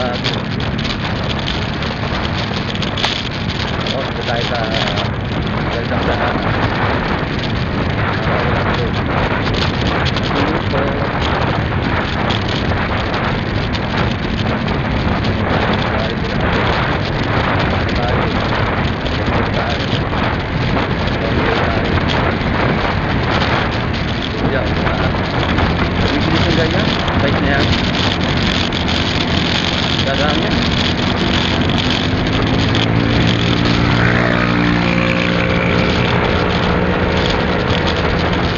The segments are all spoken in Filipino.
bago. Oo, ito tayo sa gandang daan. Bike na yan. Gagaan yan.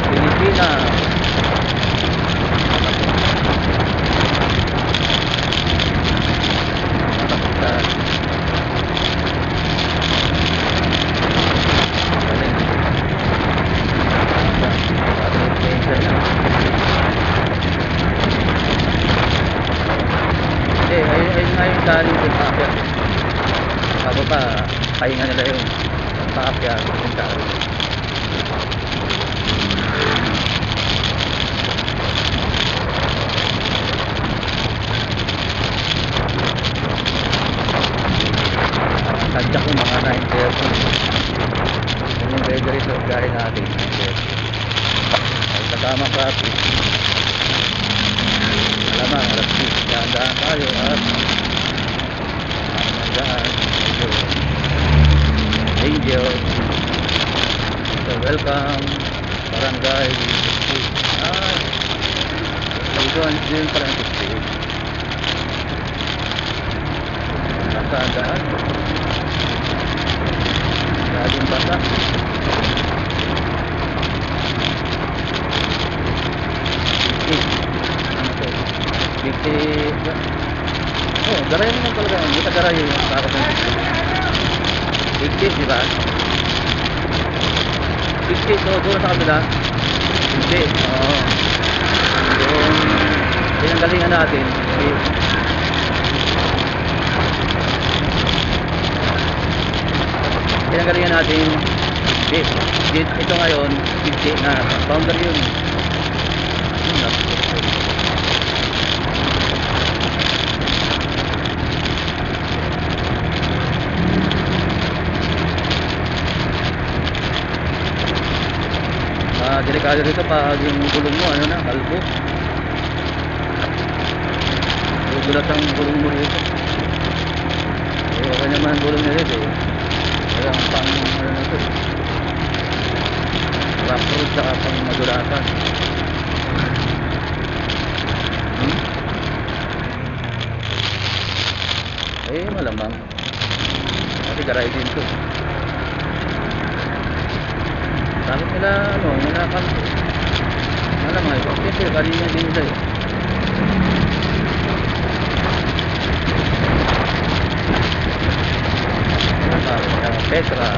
Pilipinas. Ayun dali sa Tapia. Bago pa, pahinga nila yung Tapia yung dali. Sadya ko mga 9:30. Yung ready rito, gaya natin 9:30. Ay kasama traffic. Alamang, alas 6, daan tayo at Angel. So welcome Barangay Luzon din parang District. Nasaan laging basa. Oh, garay mo talaga. Hindi ka garay yung para sa 50, di ba? 50, so doon sa kabila. Hindi, oo. Doon, pinanggalingan natin. Pinanggalingan natin. Ito ngayon, 50 na. Boundary yun. Delikado dito pag yung gulong mo ano na, kalbo. Gulat ang gulong mo dito. Okay naman ang gulong nila dito. Kaya ang pang ano na ito. Rock road saka pang madulatan. Malamang. Kasi garay din ito. Bakit nila nila kanto? Alam nga, kasi kanina din nila eh. Petra.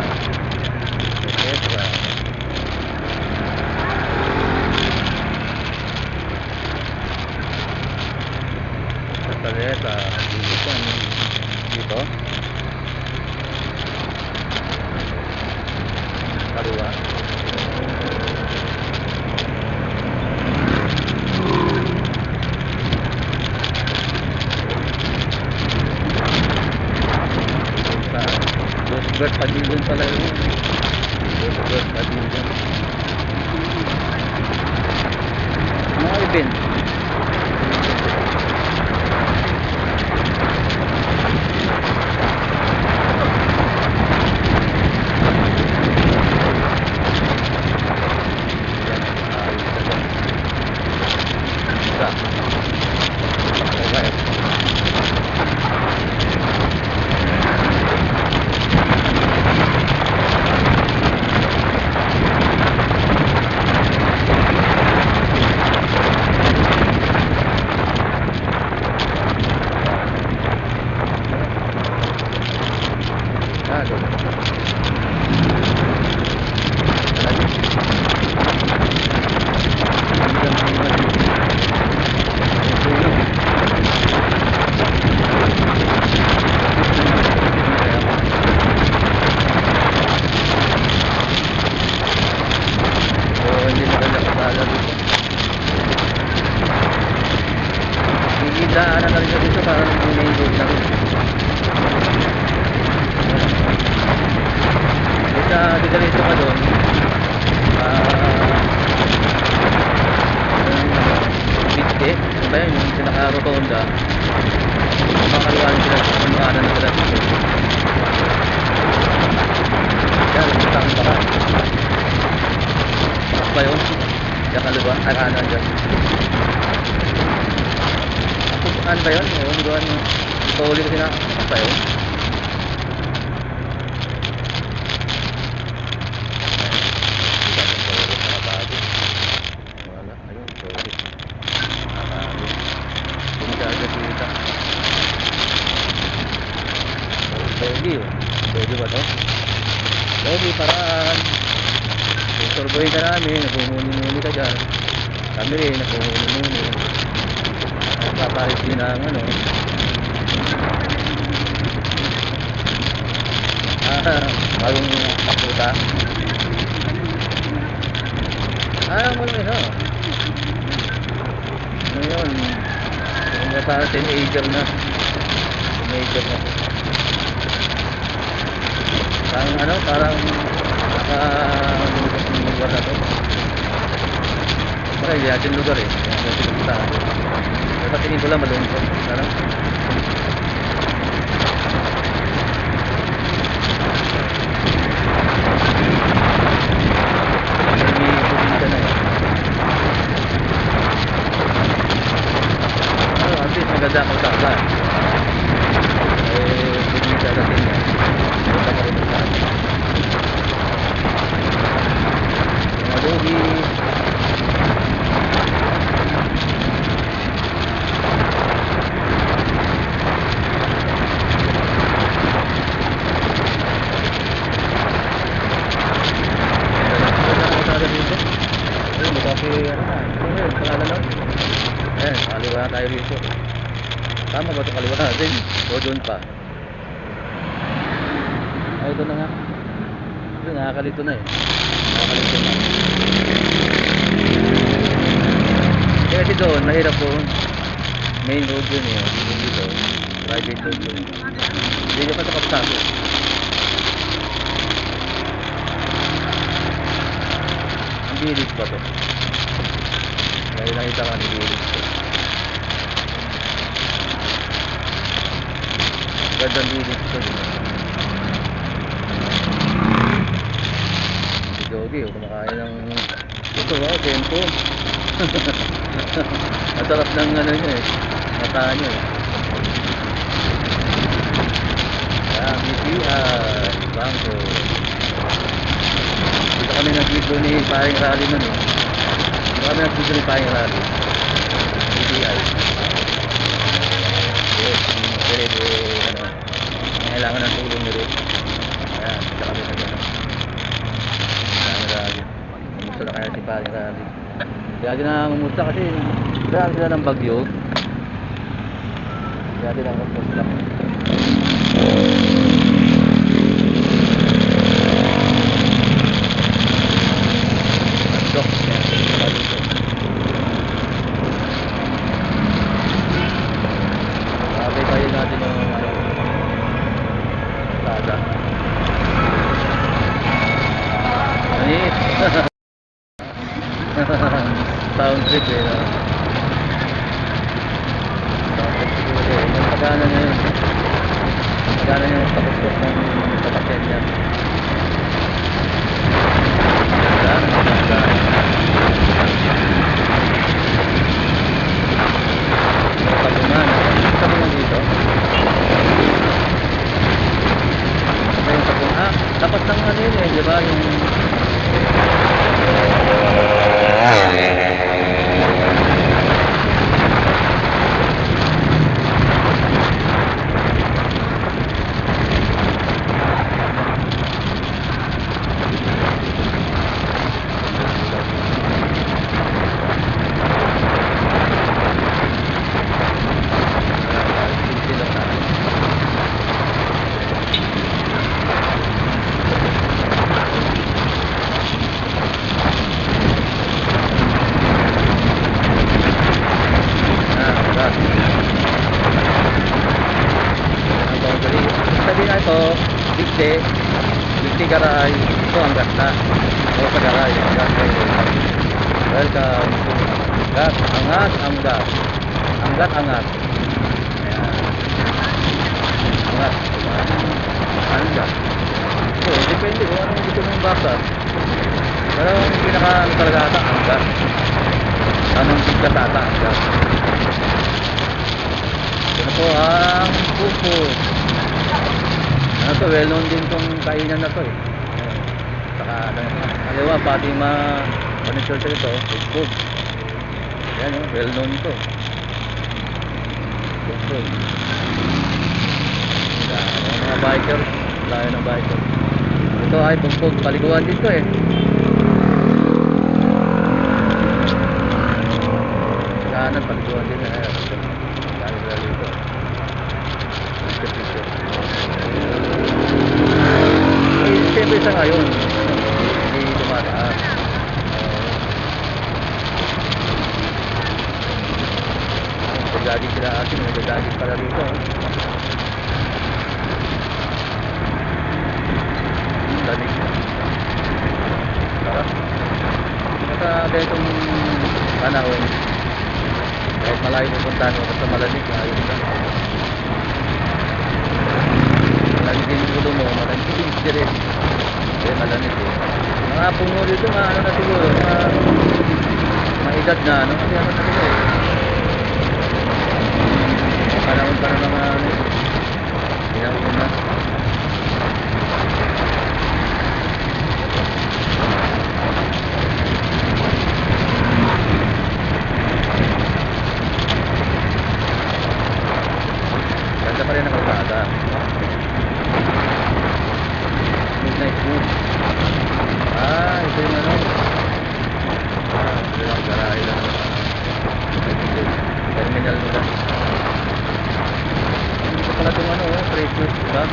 Kataleta. Dito. Kaliwa. Bird Pavilion pala yun. Bird Pavilion. Mga event. daanan na rin siya dito para may main road na rin. Basta diretso ka doon. Bitke, ano ba yun? Yung pinaka-rotonda. Makakaliwanan sila sa pamakanan na sila dito. Yan, saan pa ka? Saan ba yun? Diyan kaliwa, kanan dyan. Ano ba yun? Yung doon, tuli kasi na, ano ba yun? Pwede ba to? Pwede, paraan. Survey ka namin, nagmumuni-muni ka dyan. Kami rin, nagmumuni-muni. Papalit din ang ano. Bagong puta. Wala na. Ngayon, kung nasa 10 acre na. 10 acre na. Parang naka-lugas ng lugar na to. Parang hindi natin lugar eh. Dapat tingin ko lang malungkot. Parang may probinsya na eh. At least maganda ang kalsada. Probinsya natin yan. Punta ka rin sa atin. Mga dogi. Kaliwa tayo rito. Tama ba ito kaliwa natin? O doon pa? Ay, ito na nga. Ito, nakakalito na eh. Nakakalito na. Kasi doon, mahirap doon. Main road yun eh. Dito. Private road yun. Hindi nyo pa ito kapsado. Ang bilis pa to. Kaya nakita ka ni bilis to. Gandang bilis to. Si Jogi, kumakain ng ito ba, tempo. Ang sarap ng ano nyo eh. Mata nyo eh. Kaya, BPI, Bangko. Dito kami nag-video ni Paring Rally nun eh. Dito kami nag-video ni Paring Rally. BPI. Yes, pwede, kailangan ng tulong ni Ruth. Ayan, dito kami nag-ano. Paring Rally. Kumusta na kaya si Paring Rally. Kaya din na kumusta kasi kaya sila ng bagyo. Kaya din ang kumusta. Sabay tayo natin yung sada. Anis. Sound trip eh. Sound trip siguro eh. Magpagana nyo yun. Magpagana nyo yung tapos ng sasakyan niya. Tabunan. Tabunan dito. Yung tabunan. Dapat ng ano yun eh. Diba yung hindi, yung garay, ito ang gat na. O sa garay, ang gat na yun. Welcome to Angat, Angat, Angat. Angat, Angat. Ayan. Angat. Angat. So, depende kung anong gusto mong basa. Pero yung pinaka ano talaga ata, Angat. Anong bigat ata, Angat. Ito po ang pupo. Ano to, well known din tong kainan na to eh. Saka, kaliwa, pati furniture sa ito, food. Yan oh, well known ito. Food. Mga biker, layo ng biker. Ito ay pugpog, paliguan dito eh. Kanan, paliguan din eh. Kanan dito. Siyempre sa ngayon, hindi dumadaan. Nagdading sila atin, nagdading pala dito. Daling. Sarap. Saka ganitong panahon, kahit malayo pupuntahan mo, basta malamig, ayun lang. Malamig din yung ulo mo, malamig din yung spirit. Kaya malamig eh. Mga puno dito, mga ano na siguro, mga edad na, ano, kasi ano na sila eh. Panahon pa na mga ano, pinahon na. Ganda pa rin ang kalsada. Midnight Moon. Ito yung ano. Ito yung garahe lang. Terminal nila. Ito pala itong ano, Christmas, diba?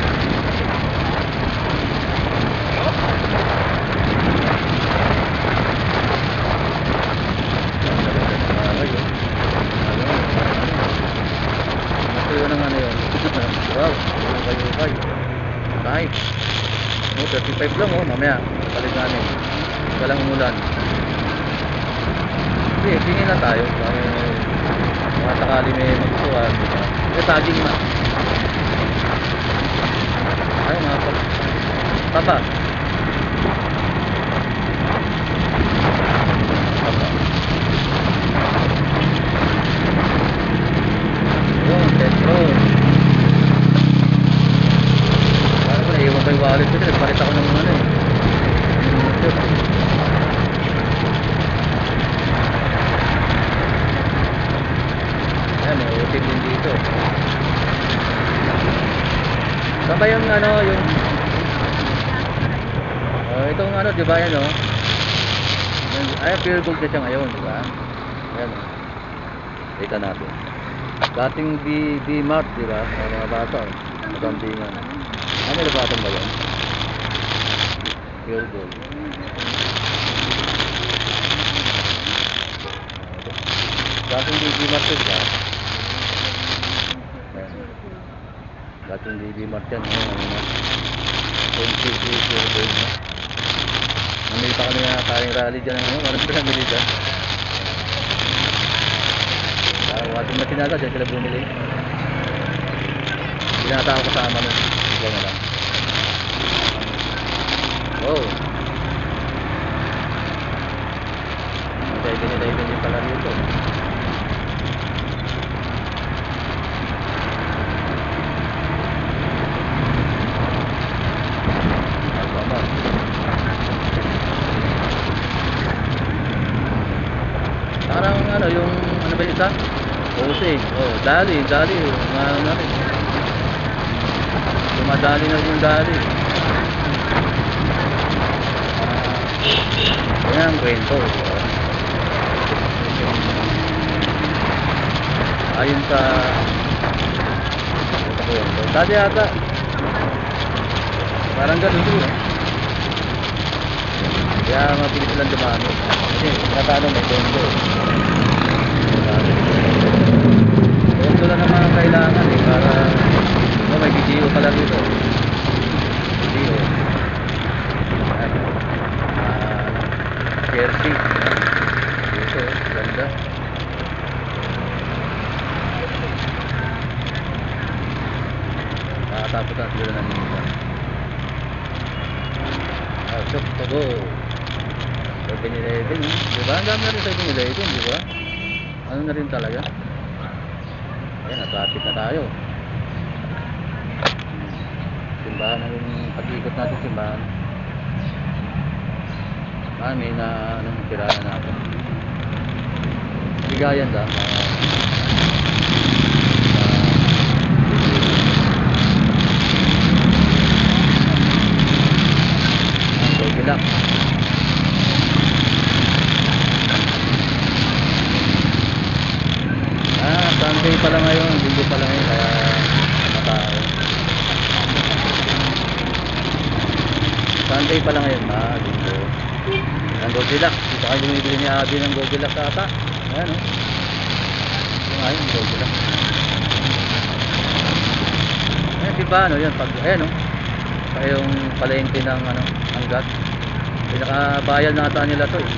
Ito yun ang ano yun. Wow, ukay. Nice. 35 lang oh, mamaya palit namin. Walang umulan. Sige, tingin na tayo. Mga sakali may magsuwan. Saging na. Ay, mga papa. Yun, Petro. Parang ko naiwan ko yung wallet ko. Nagpalit ako ng ano eh. Ayan, may utim din dito. Saan ba yung ano, yung itong ano, diba yan o? Ay, pure gold na siya ngayon, diba? Ayan o. Kita natin. Dating D-Mart, diba? Mga bata o. Magandingan. Ano yung batang ba yan? Pure gold. Dating D-Mart yun, diba? Dating D-Mart yan, pure gold na. Namili pa kami na tayong rally dyan, marami pa namili dyan. Wating matinaga, dyan sila bumili. Binata ako kasama nun. Ikaw na lang. Wow. Dahil din pala rito. Parang ano, yung ano ba isa? Ose. Oh, dali. Ano na rin. Dumadali na yung dali. Yan ang kwento. Ayun sa dati ata. Parang ganun din. Kaya mabilis silang dumami. Kasi natano may kondo. Kondo lang naman ang kailangan eh. Para may video pala dito. Video Nakatapos na sila ng minisa. Shop to go. 7-Eleven, diba? Ang dami na rin 7-Eleven, diba? Ano na rin talaga. Ayan, na-traffic na tayo. Simbahan na yung pag-ikot natin, simbahan. May na anong tirahan natin. Bigayan lang. Gilak. Sunday pala ngayon, linggo pala ngayon, kaya matao. Sunday pala ngayon, linggo. Ang Goldilocks, dito kayo bumibili ni Abby ng Goldilocks ata. Ayan o. Ito nga yun, Goldilocks. Ayan, diba ano yun, ayan o. Kaya yung palengke ng hanggat. Pinakabayal na ata nila to eh.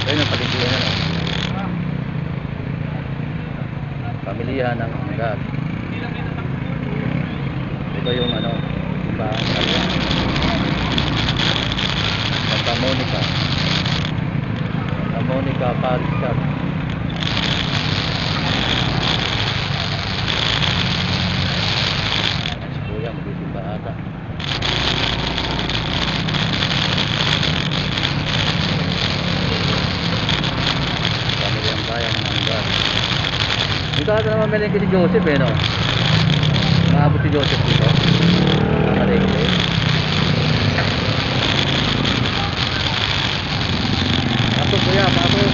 Ayan ang palengke na no. Pamilihan ng hanggat. Ito yung simbahan kaliwa. Santa Monica Parish Church. Kuya, magsisimba ata. Pamilyang bayan ng hanggat. Dito ata naman malengke si Joseph no? Maabot si Joseph dito. Malengke. Pasok kuya, pasok.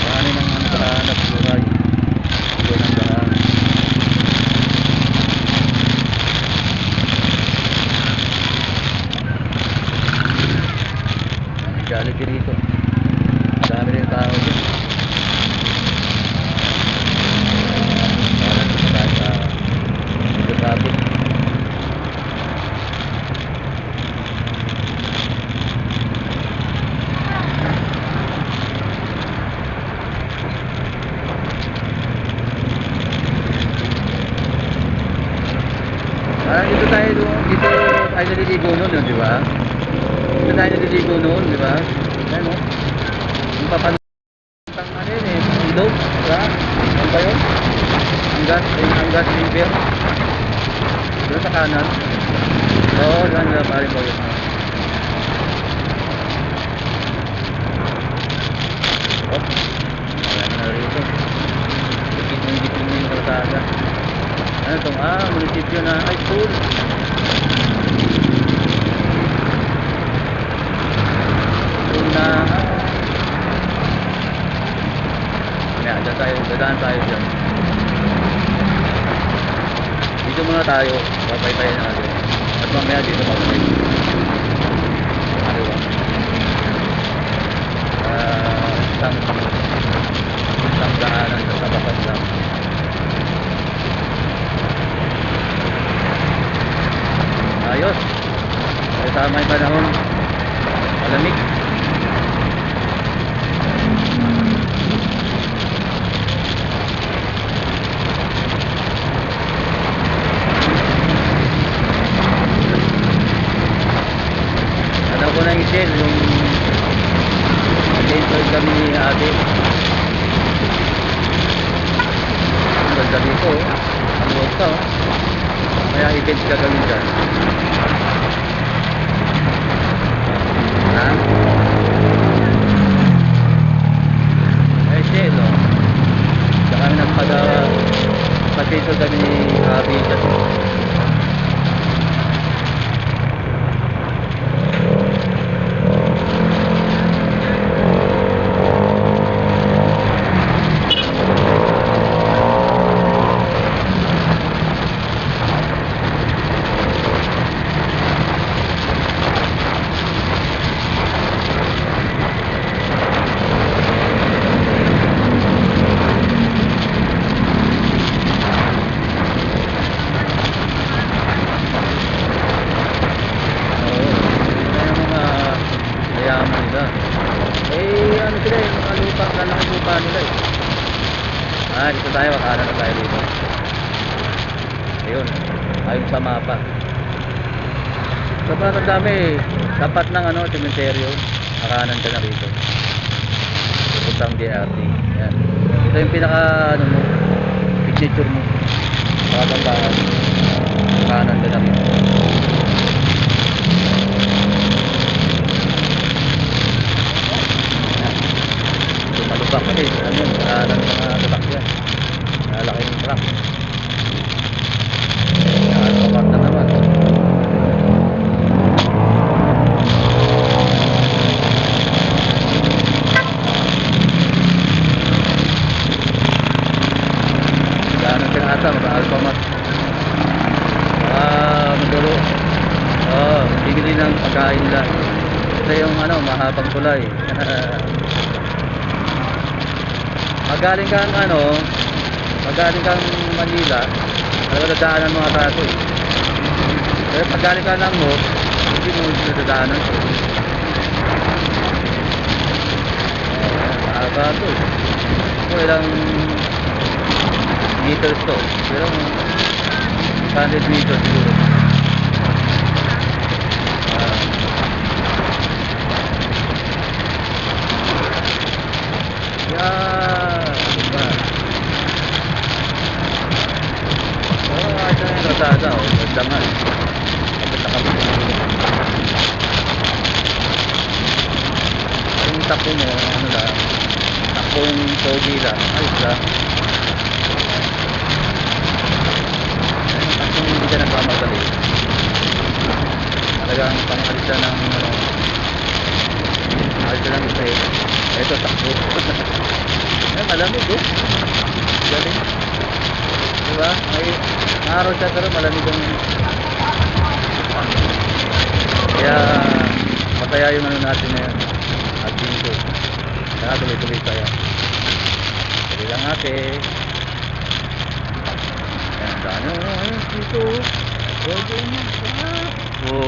Marami ng kahanap buhay. Hindi ng daan. Jollibee rito. Dami rin tao dyan. Parang dito tayo sa traffic. Dito tayo naliligo noon, di ba? Dito tayo naliligo noon, di ba? Ano? Yung papanood ng yun eh, ilog, di ba? Ano ba yun? Hanggat river. Doon sa kanan. Oo, doon na parin ko yun. Oh, wala na rito. Dikit mo yung kalsada. Ano itong, munisipyo na high school. Dadaan tayo dyan. Dito muna tayo. Papay-tayo natin. At mamaya dito papay. Kaliwa. Isang daanan sa tabakan lang. Ayos. Ay tama yung panahon. Malamig. Ko na i-share yung later kami ni ate. Ang ganda dito ang road ka kaya events ka gawin dyan share no saka kami nagpag-pasito kami ni ate kasi Dito tayo, makanan na tayo dito. Ayun, ayon sa mapa. Sobrang dami. Tapat ng cementerio. Makanan ka na rito. Pupuntang DRT. Yan. Ito yung pinaka mo, signature mo. Makatandaan. Makanan ka na rito. Malubak kasi makanan ng mga truck yan. Malaki yung truck. Nakapapart na naman. Daanan sila ata, mag-alphamat. Magduro. Bigili ng pagkain nila. Ito yung mahabang tulay. Magaling kang Manila, dadaanan mga tato eh. Pero pag galing ka ng mo, hindi mo dadaanan ko. Mahaba to eh. Kung ilang meters to, ilang 100 meters siguro. Diba? Ito na yung Lazada, ganda nga. Ganda kami. Yung takbo mo, takbo yung pogi lang. Ayos lang. Yung takbo hindi ka nagmamadali. Talagang pangalisa ng alisa ng isa eh. Ito takbo. Malamig oh. Galing. Diba? May araw siya pero malamig ang kaya masaya yung natin na yan at dito kaya tuloy-tuloy kaya tuloy lang natin yan dano dito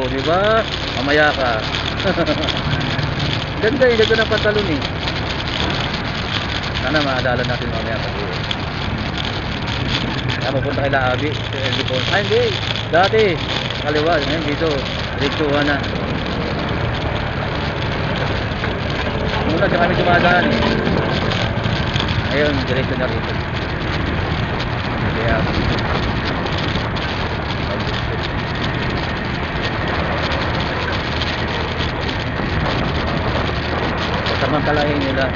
diba? Mamaya ka ganda ng pantalon eh sana maadala natin mamaya kasi mapunta kay Laabi hindi dati kaliwa ngayon dito diretsuhan na muna siya kami dumadaan eh ayun diretso na rito kaya samantalahin nila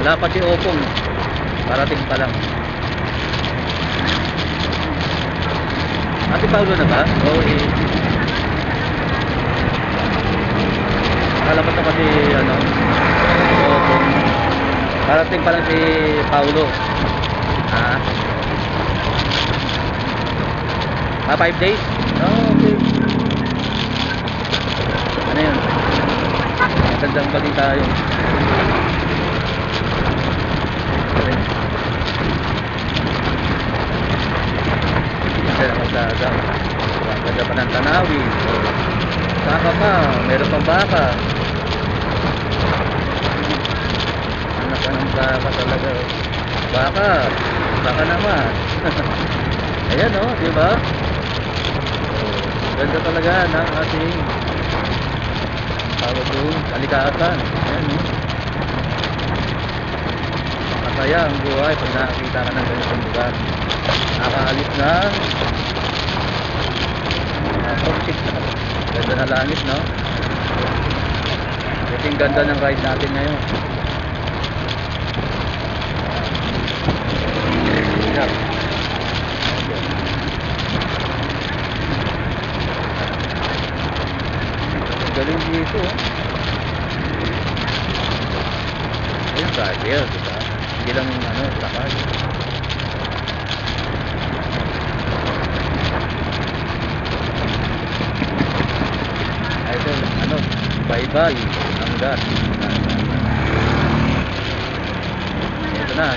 wala pa si Opong parating pa lang. Ate Paulo na ba? Oo eh. Kalapat na kasi Opong parating pa lang si Paulo. 5 days? Okay. Ano yun? Magandang balita yun. Ganda pa ng tanawin. Saka pa, meron pang baka. Anak ka ng baka talaga. Baka naman. Ayan o, diba? Ganda talaga ng ating tawag doon, kalikasan. Ayan o. Masaya ang buhay pag nakakita ka ng ganitong lugar. Nakaalis na ganda na langit no ito yung ganda ng ride natin ngayon yeah. Galing dito ayun driver diba hindi lang lakad bye-bye hanggat ito na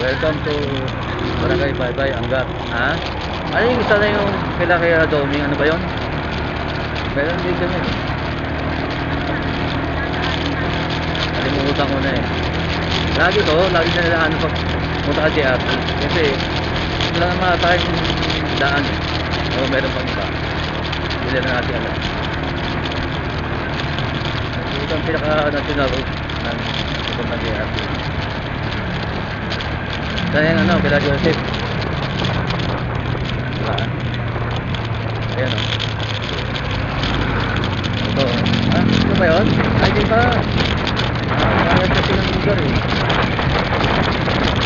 welcome to Barangay Bye-bye hanggat ano yung isa na yung kila kaya Doming ano ba yun meron din ganyan kalimutan ko na lagi na nila pag punta ka JRT. Kasi ito lang ang mga tayong daan eh. O meron pang iba. Hindi na natin alam. Ito ang pinaka-national route ng puntang JRT. Saan yung ano, kila Joseph? Diba? Ayan o. Ito. Ah, ito ba yun? Ay, di ba? Kaya kasi ng lugar eh.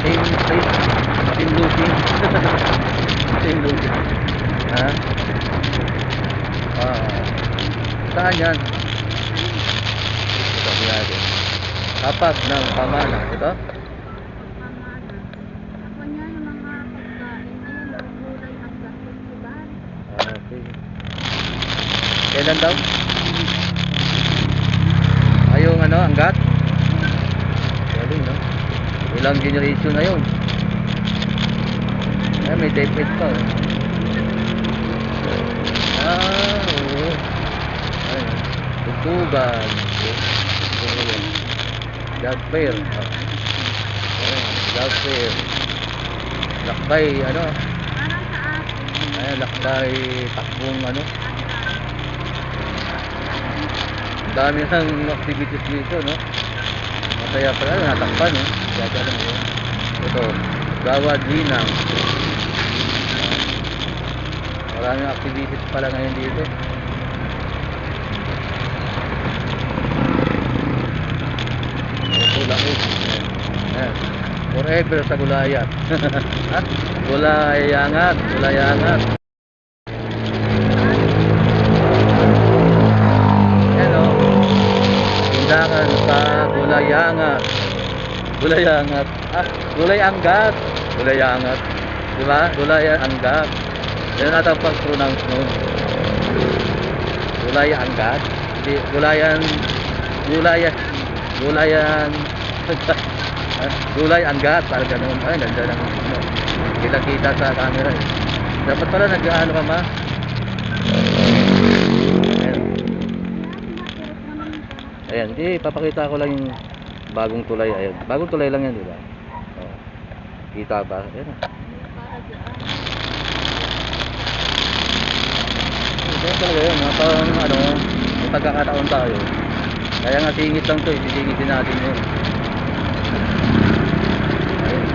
Same looking. Same looking. Ha? Saan yan? Ito, natin. Tapat ng pamana. Ito? Okay. Kailan daw? Yung ano, anggat? Galing, no? Ilang generation na yun. Ay, may daybreak pa, oh. Oo. Ay, tutugan. Job fair. Job fair. Lakbay, ano? Ay, lakbay, takbong, ano? Dami ng activities dito, no? Masaya pala, natakpan, no? Kaya alam mo yun. Ito, Gawad Linang. Maraming activities pala ngayon dito. Ito, laki. Ayan. Forever sa gulayan. Gulayangat, gulayangat. Tindakan sa Gulayangat. Gulayangat. Ah, Gulay Angat. Gulayangat. Diba? Gulay Angat. Yan ata pag-pronounce nun. Gulay Angat. Hindi, Gulayan. Gulayan. Gulayan. Gulay Angat. Parang ganun. Ay, ganda ng ano. Kita-kita sa camera eh. Dapat pala nag-ano ka ma? Ayan, di papakita ko lang yung bagong tulay. Ayan, bagong tulay lang yan, di ba? Oh. Kita ba? Ayan. Ayan talaga yun, parang ano, yung pagkakataon tayo. Kaya nga singit lang to, isisingitin natin yun. Ayan.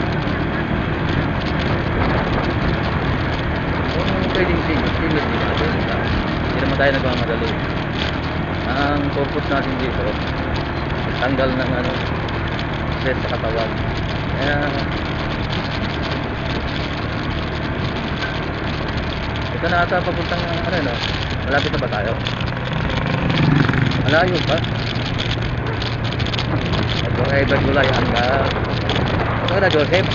Kung pwedeng singit din natin. Hindi naman tayo nagmamadali. Ang purpose natin dito tanggal ng ano stress sa katawan. Kaya ito na ata papuntang ano no? Malapit na ba tayo? Malayo pa. Ito ay Bagulay Angat. Ito na Joseph.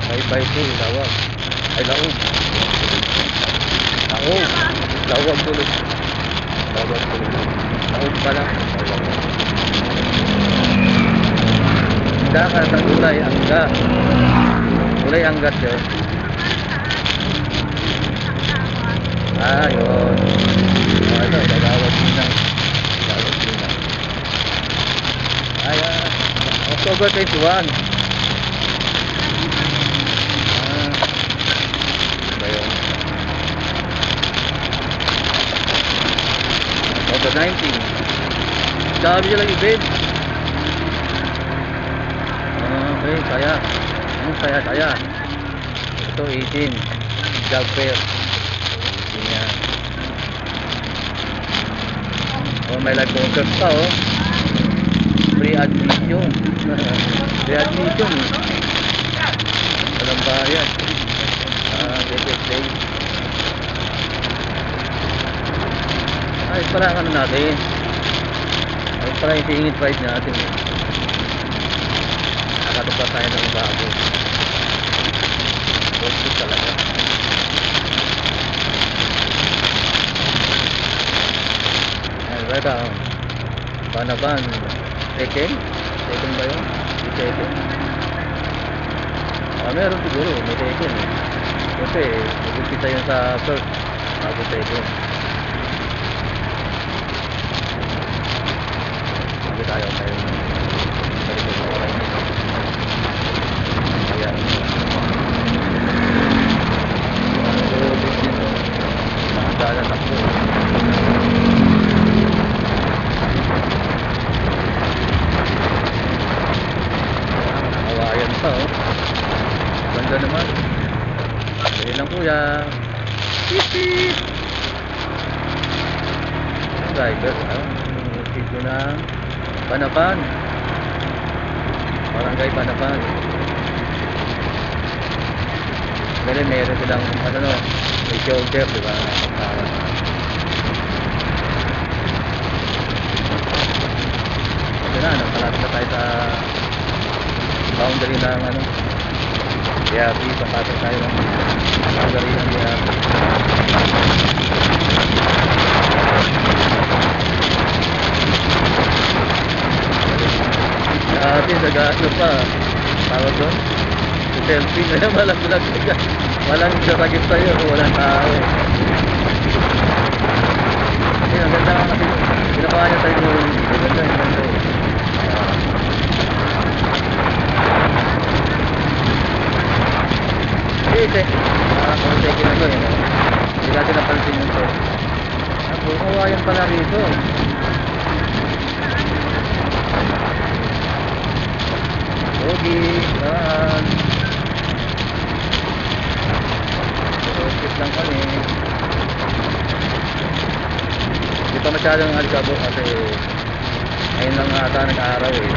Bye-bye to Lawag. Ay Laog. Laog. Lawag tuloy. Taog pala. Tindakan sa Gulay Angat. Gulay Angat yun. Ah, yun. Ito, Gagawad Linang. Gagawad Linang. Ayan. October 21. Ba yun? October 19. Dami nila event. Okay, saya. Anong saya? Ito 18. Job fair. Yan. Oh, may live concert pa oh. Free admission. Free admission. Walang bayad. Day. Ay, pala ang ano natin. Ay, pala yung tingin price natin. Nakatupad tayo ng bago. Positive talaga. Ay, bata. Banaban. Second ba yun? Second. Meron siguro. May second. Kasi, nagpipita yun sa first. Bago second. Tayo oh. Ganda naman. Dali lang kuya. Beep beep. Driver, sitio ng Panapan. Barangay Panapan. Ngayon meron silang ano no, may shoulder, di ba? Ito na, nagpalat na tayo sa boundary ng ano, DRT. Papasok tayo ng boundary ng DRT. Dati nag-ano pa, tawag doon, selfie na yan, walang sasagip sa'yo kung walang tao. Kasi ang ganda nga kasi, ginawa niya tayo yung ganda. Kasi, kung second na doon, hindi natin napansin yung to. Ako, kawayan pala rito. Pogi, saan? Rocket lang kami. Hindi pa masyadong alikabok kasi ngayon lang ata nag-araw eh.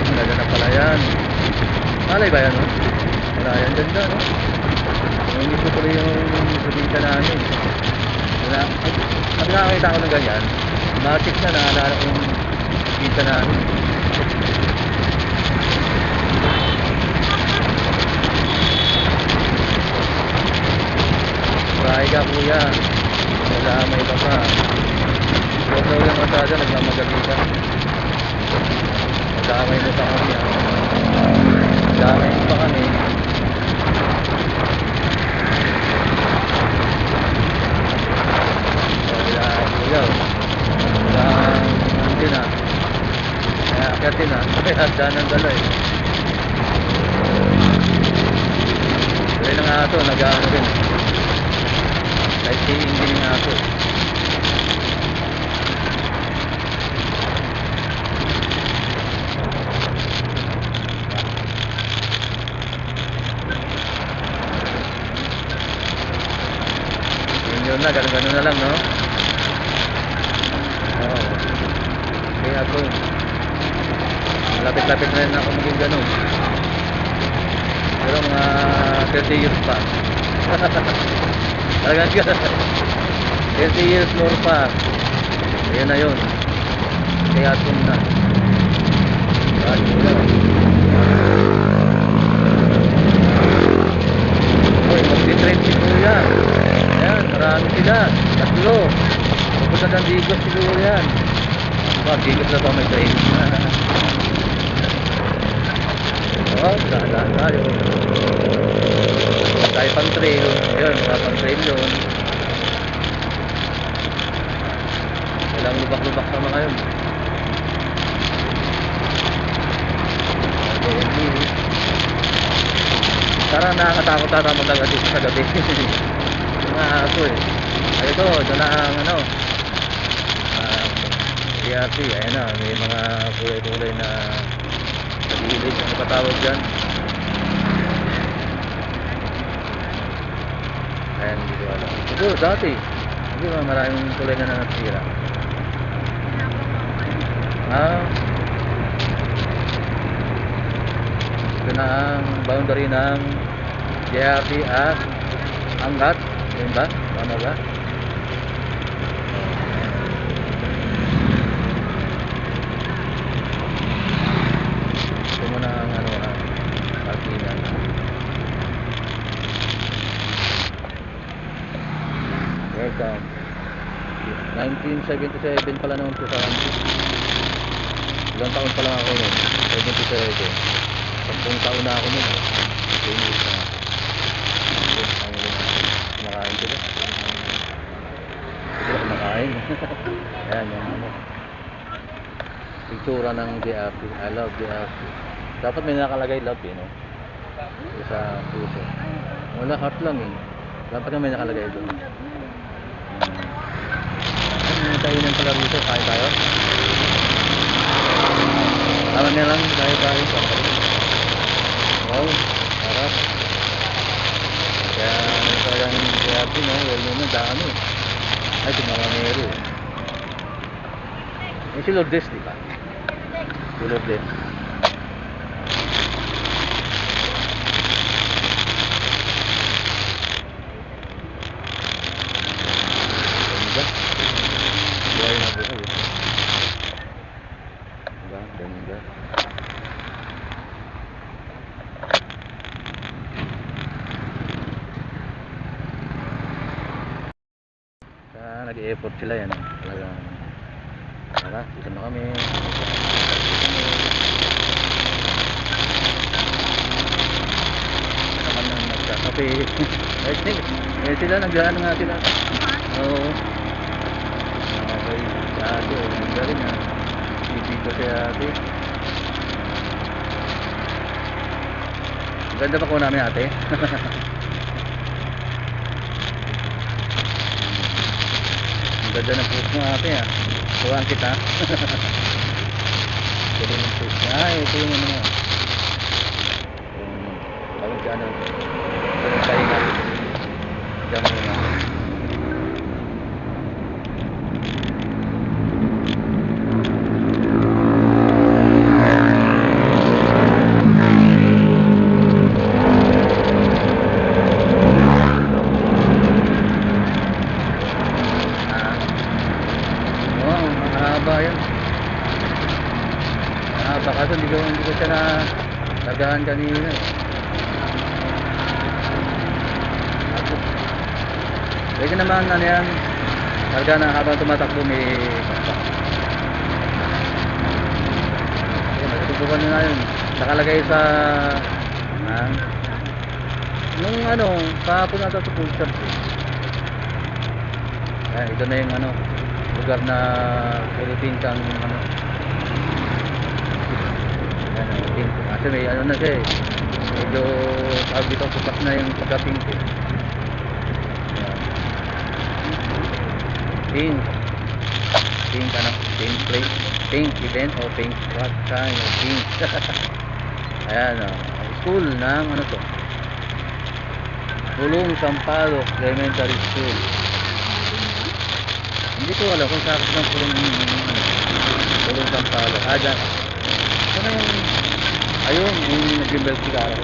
Ganda na pala yan. Malay ba yan, no? Wala yan, ganda, no? Yung gusto ko rin yung probinsya namin. Pag nakakita ko ng ganyan, matik na naalala ko yung probinsya namin. Bahay ka kuya, wala may iba pa. Huwag daw yung masada, nagmamagabi ka. Magkamay mo pa kami, ha? Magkamay mo pa kami. Wala kuya, wala din, ha? Kaya akitin, ha? Kaya daan ang dala, eh. Dali na nga ito, nag-ano rin. Sightseeing din nga ako. Yun na, ganun-ganun na lang, no? Oo. Okay ako. Lapit-lapit na rin ako maging ganun. Pero mga 30 years pa. Talagang 30 years more pa. Ayan na yun. Kaya atum na. Uy, magti-trade si kuya. Ayan, marami sila. Tatlo. Pupunta ng Digos siguro yan. Digos na ba may trade? Oh, daan tayo. Tayo pang trail. Ayun, pang trail yun. Walang lubak-lubak na mga yun. Parang nakakatakot ata magdagat dito sa gabi. Yung mga aso eh. Ay ito, ito na ang ano, DRT. Ayan na, may mga kulay-kulay na sa gilid. Ano patawag dyan? Ayan, hindi ko alam. Siguro dati, hindi ba maraming kulay na nasira. Ito na ang boundary ng JRT at Angat. Yun ba? Tama ba? Ito muna ang ano, parkingan. Welcome. 1977 pala noon po sa ilang taon pa lang ako noon. 77. 10 taon na ako noon. 10 years na ako. Kumakain sila. Sila kumakain. Ayan yung ano. Pictura ng DRT. I love DRT. Dapat may nakalagay love eh, no? Sa puso. Wala, heart lang eh. Dapat nga may nakalagay doon. May kainan pala rito. Kain tayo. marami lang tayo wow, harap kaya talagang kaya no, well naman dami ay tumaramero si Lourdes di ba? Si Lourdes ganda buhay na buhay diba? Ganda nag-e-effort sila yan talagang tara dito na kami naman nang nagkakape eh sila nagdaan nga sila oo okay si ate ang galing ha TV ko si ate ganda pa ko namin ate ganda ng post mo ate ha tuwaan kita ganda ng post mo ay ito yung ano tawag ka ano yung pahinga dyan muna kaso hindi ko siya na nagahan kanina pwede naman ano yan karga na habang tumatakbo may masusubukan nyo na yun nakalagay sa nung ano kahapon nata sa full charge ito na yung ano lugar na pulutin kang ano kasi may ano na siya medyo tawag dito putak na yung pagka-pink pink ano pink plate pink event o pink what kind of pink ayan school ng ano to Pulong Sampaloc Elementary School hindi ko alam kung sakit ng Pulong Sampaloc dyan ano yung ayun yung nag-belt si Kara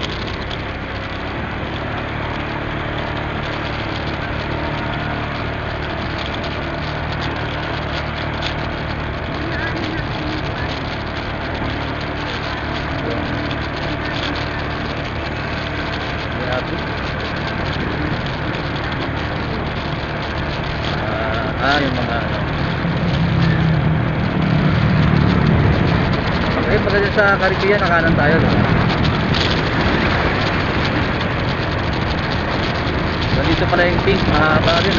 yung mga ano pagdating sa Caribbean nakanan tayo dito pala yung pink mahaba rin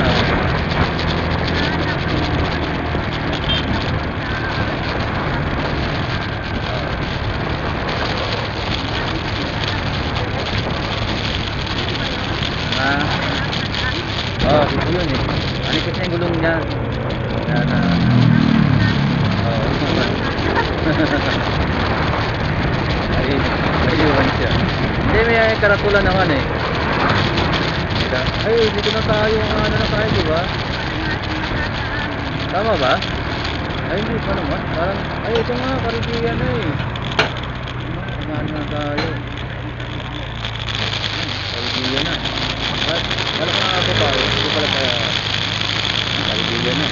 dito yun ano kasi yung gulong niya yan ayun siya hindi may karatulan naman ay dito na tayo ano na tayo diba tama ba ay hindi pa naman parang ay ito nga Caribbean ano na tayo Caribbean na wala ka nga ba ito pala kaya Caribbean na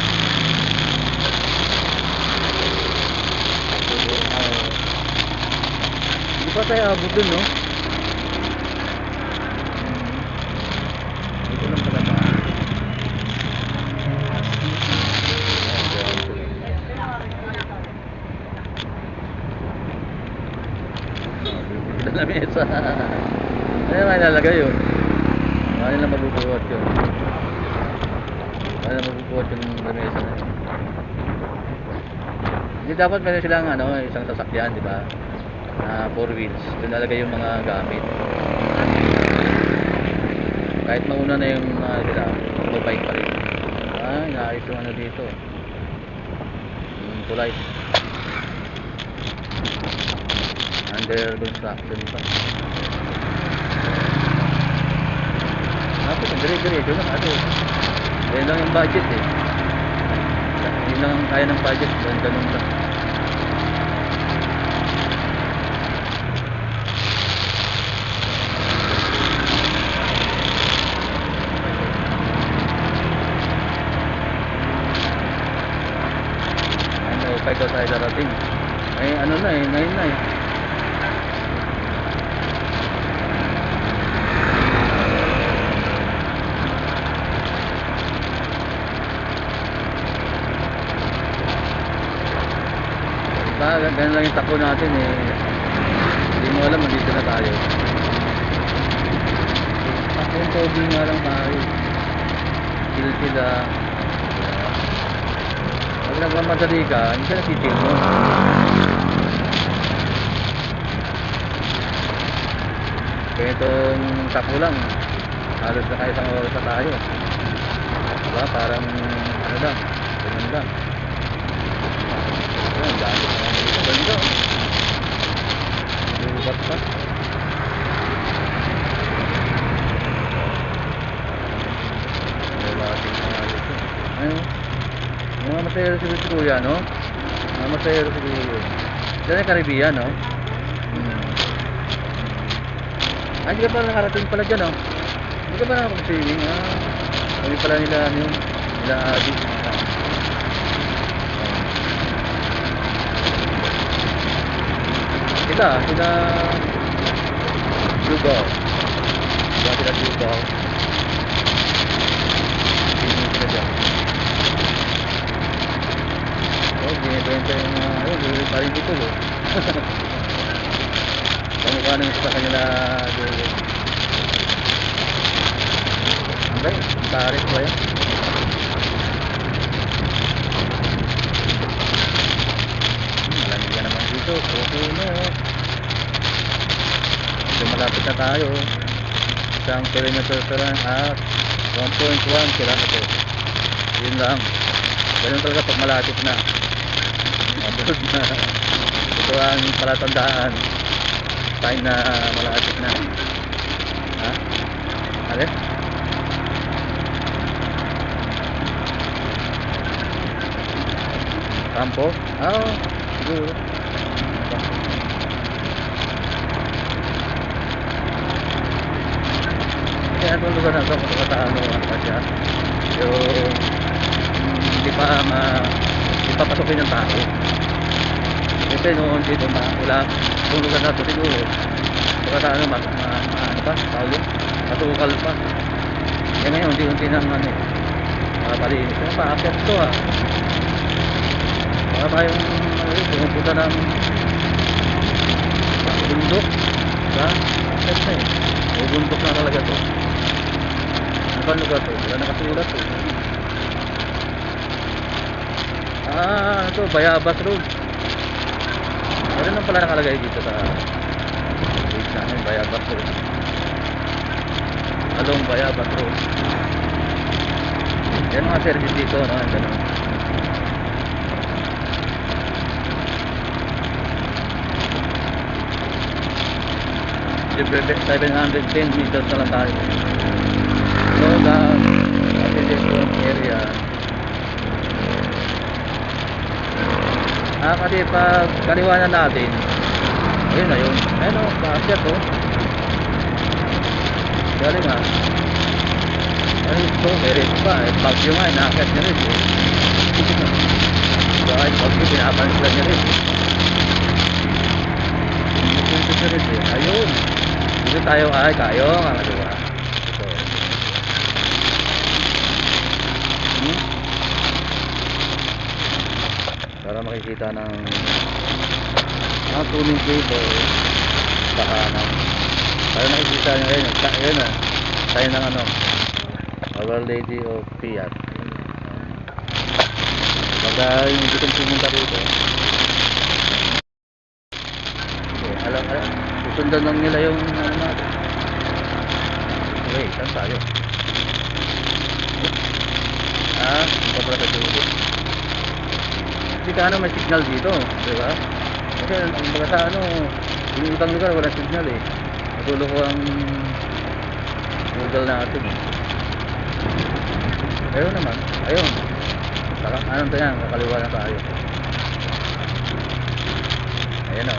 hindi pa tayo abot dun no dito lang pala tayo dito na mesa ay may nalagay yun ano na mabubuhat yun ano na mabubuhat yung lamesa na yun hindi dapat meron silang ano, isang sasakyan di ba na 4 wheels doon nalagay yung mga gamit kahit mauna na yung sila mobile pa rin inaayos yung ano dito tulay under construction pa. Tapos, dire-diretso na kasi. Yan lang yung budget eh. Yun lang ang kaya ng budget. Ganun lang. Ano, 5 daw tayo darating. Eh, ano na eh, 9 na eh. Ganun lang yung takbo natin eh. Hindi mo alam, nandito na tayo. Takbong pogi nga lang tayo. Chill sila. Pag nagmamadali ka, hindi ka natitil mo. Kaya itong takbo lang, halos na kayo isang oras na tayo. Diba? Parang ano lang, ganun lang. Ayan, dami na naman dito. Ganda. Lubat pa. Wala ating mga dito. Ayun. Mga masayero siguro si Kuya, no? Mga masayero siguro. Diyan yung Caribbean, no? Ah, hindi ka pa nakarating pala dyan, no? Hindi ka pa nakapag-swimming, ha? Kami pala nila, ano yun? Nila Adi. Sila Lugaw. Sila Lugaw. Swimming sila dyan. Oh, binibenta yung ayun, parin dito, oh. Kamukha naman sa kanila dulo. Okay, tarik ba yan? Malamig ka naman dito, pupuno. So, malapit na tayo. Isang kilometer per hour, 1.1 kilometer. Yun lang. Ganun talaga pag malapit na. Abroad na. Ito ang palatandaan. Time na malapit na. Ha? Ano? Kampo? Oo, siguro. Kaya itong lugar na ito, kung kataan mo ano pa siya, yung hindi pa pasukin ng tao. Kasi noon dito wala itong lugar na ito siguro kung kataan mo ano pa, tawag yun, matukal pa. Kaya ngayon, unti-unti nang palinis. Kaya paakyat ito ha. Baka tayong pumupunta ng bundok. Diba? Paakyat na eh. O bundok na talaga ito. Ano ba lugar ito? Wala nakasulat ito. Ito, Bayabas Road. Ano nang pala nakalagay dito sa page namin, Bayabas Road. Along Bayabas Road. Yan mga service dito, no? Ganun. Siyempre, 710 meters na lang tayo. So, the area. Kasi pag kaliwanan natin, ayun na yun. Ayun o, paakyat o. Galing ha. Ay, ito, meron pa. Bagyo nga, naakyat niya rin. Kahit bagyo, pinapansilan niya rin. Pinapunto niya rin eh. Ayun. Dito tayo, tayo. Diba? Ito. Para makikita ng tuning cable sa kanan. Para nakikita nyo ngayon. Ayun na. Tayo ng Our Lady of Fiat. Pagka hindi kong pumunta dito, alam, susundan lang nila yung natin. Okay, saan tayo? Ito pala sa dulo. Kasi may signal dito, di ba? Kasi ang baga sa Yung ibang lugar wala signal eh. Nagluloko ang Google natin eh. Ayun naman, ayun. Saka, anong to yan? Kakaliwa na tayo. Ayan o.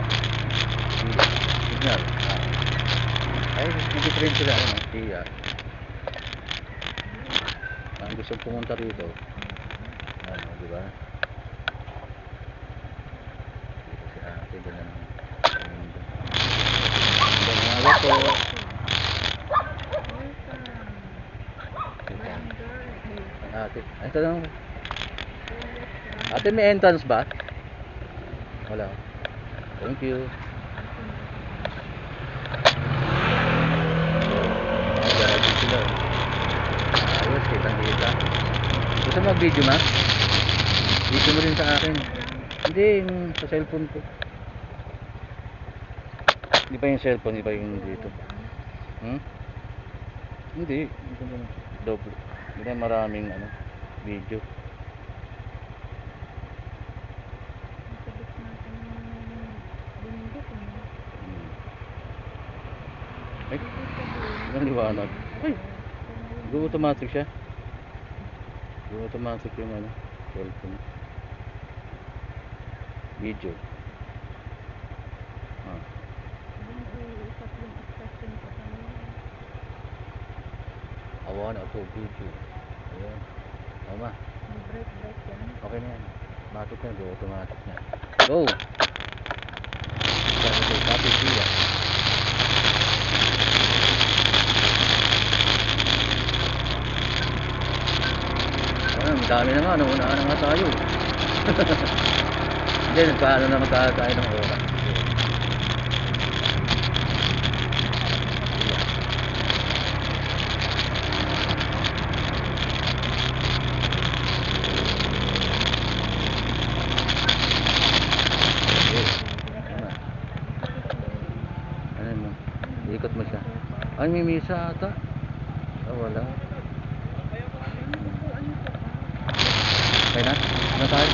Signal. Ay, hindi pa rin sila. Ano, siya. Ang gusto pumunta rito. Ano, di ba? Dito si ate, ganun. Mga gato. Ate, ay tanong. Ate, may entrance ba? Wala. Thank you. Grabe sila. Ayos, kitang-kita. Gusto mo mag-video, ma? Video mo rin sa akin. Hindi, yung sa cellphone ko. Hindi pa yung cellphone, hindi pa yung dito. Hindi. Double. Hindi na maraming video. Ay, ang liwanag. Ay, automatic siya. Automatic yung cellphone. Video. Awan ako video. Ayan. Tama. Okay na yan. Automatic na. Automatic na. Go! Copy siya. Ang dami na nga, naunahan na nga tayo. Hindi, nagpaano naman tayo ng oras. Ano mo? Ikot mo siya. Ay, may misa ata. Wala. Okay na? Ano tayo?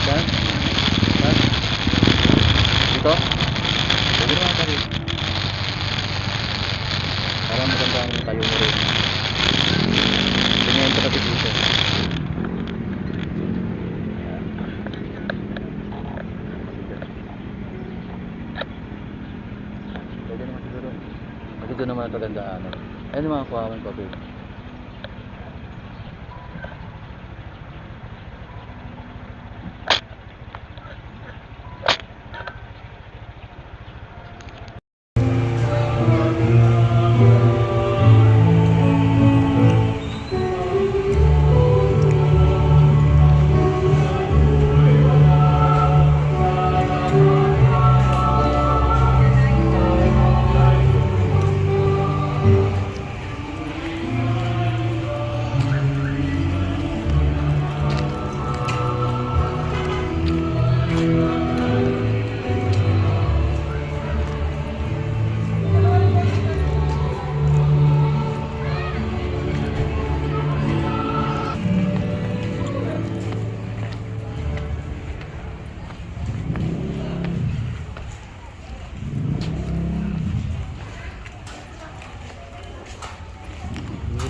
Saan? Saan? Dito? Pwede naman tayo. Parang maganda ang tayo mo rin. Tingnan ko kasi dito. Doon naman ang kagandaan. Ayun yung mga kuhaman ko.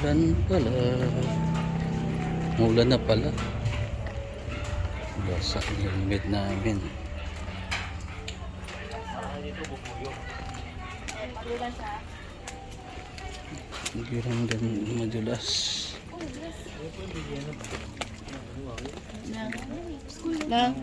Ulan pala. Ulan na pala. Basa yung helmet namin. Girang dan madulas. Lang.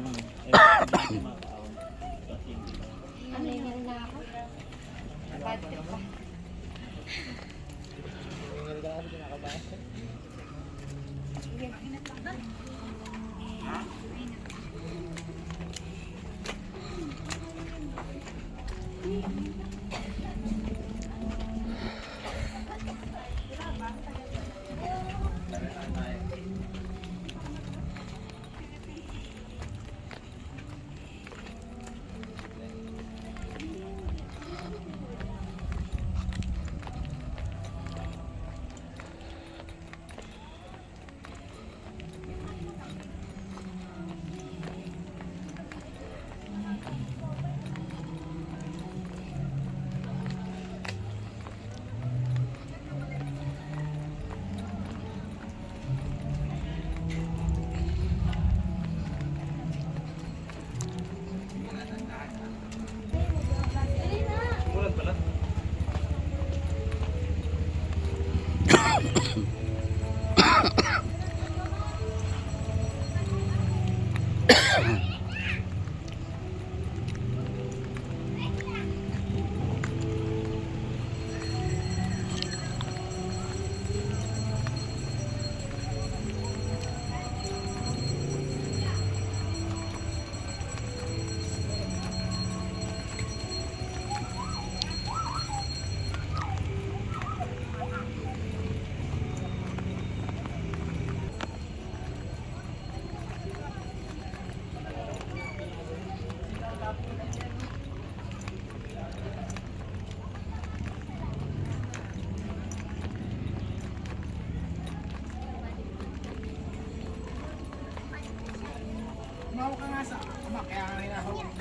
Tumawag ka nga sa ama, kaya nga hinahawak.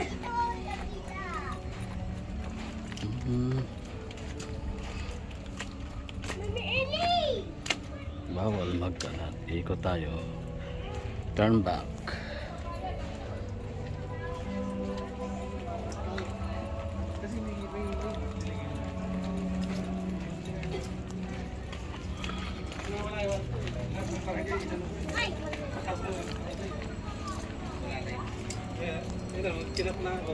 Bawal magkalat. Ikot tayo. Turn back. Kasi may kinap na ako.